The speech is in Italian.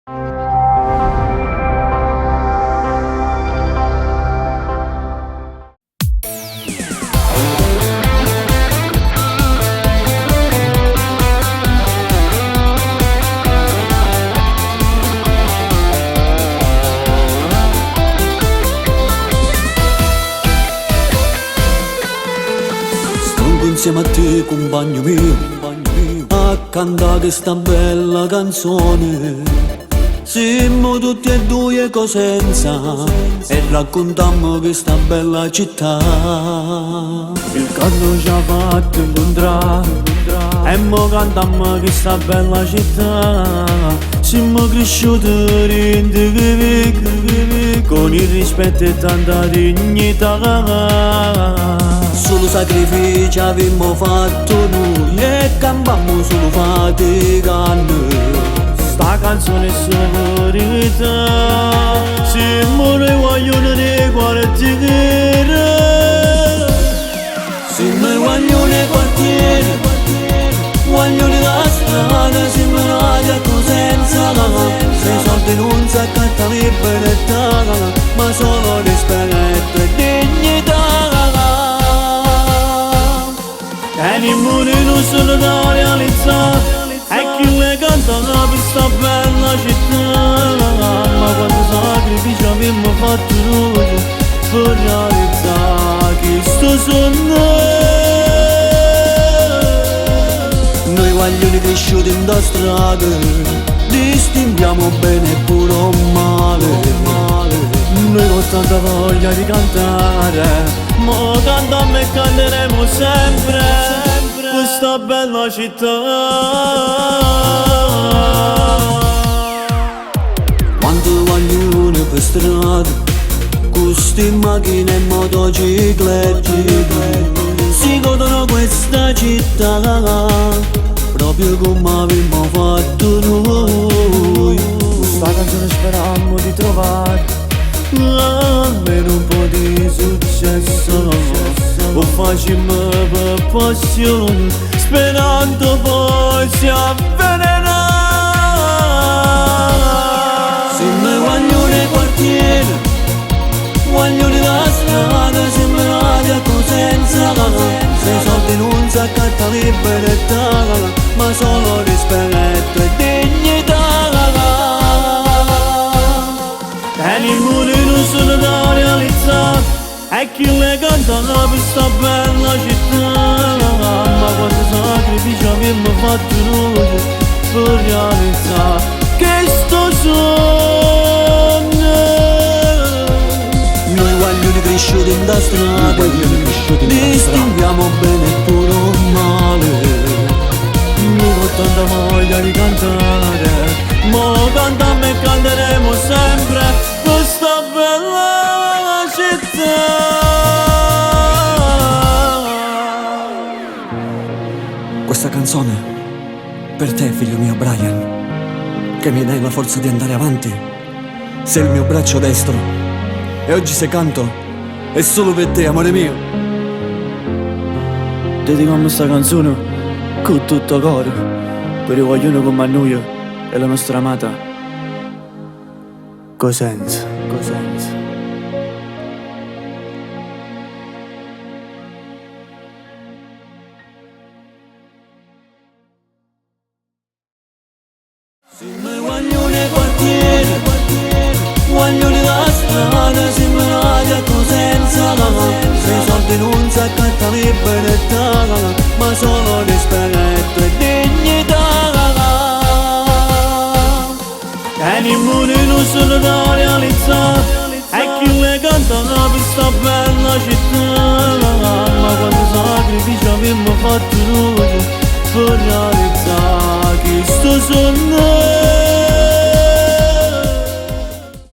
Insieme a te, compagno mio, a cantare questa bella canzone. Siamo tutti e due Cosenza e raccontiamo questa bella città. Il canto ci ha fatto incontrare e mo cantiamo questa bella città. Siamo cresciuti con il rispetto e tanta dignità. Solo sacrifici abbiamo fatto noi e cambiamo solo faticando. Sta canzone è solo verità. Siamo noi guaglioni dei quartieri. Siamo i guaglioni dei quartieri, guaglioni della strada. Siamo nati a Cosenza. Se soldi non si accatta libertà, ma solo rispetto e dignità. E nemmeno non sono da realizzare, e chi le canta per questa bella città. Ma quanto sacrificio abbiamo fatto noi per realizzare questo sogno. Noi guaglioni cresciuti in da strada, distinguiamo bene e pure male. Noi con tanta voglia di cantare, mo cantiamo e canteremo sempre questa bella città. Quanto guaglioni per strada, queste macchine e motociclette si godono questa città proprio come abbiamo fatto noi. Questa canzone speravamo di trovare almeno un po' di successo, o facciamo per passione, sperando poi si avvelerà. Siamo i guaglioni dei quartieri, guaglioni della strada. Siamo nati a Cosenza. Se i soldi non si accatta libertà, ma solo rispetto e dignità. E nemmeno non sono da realizzare, e chi le canta per questa bella città. Ma quanto sacrificio abbiamo fatto noi per realizzare questo sogno. Noi guaglioni cresciuti in da strada, distinguiamo bene e pure male. Noi con tanta voglia di cantare, mo cantiamo e canteremo sempre questa bella città. Questa canzone per te, figlio mio Brian, che mi dai la forza di andare avanti. Sei il mio braccio destro e oggi se canto è solo per te, amore mio. Dedichiamo questa canzone con tutto cuore per i guaglioni come noi e la nostra amata Cosenza. Siamo i guaglioni dei quartieri, guaglioni della strada. Siamo nati a Cosenza. Se i soldi non si accatta libertà, ma solo rispetto e dignità. E nemmeno non sono da realizzare, e chi le canta per questa bella città. Ma quanto sacrificio abbiamo fatto noi per realizzare questo sogno.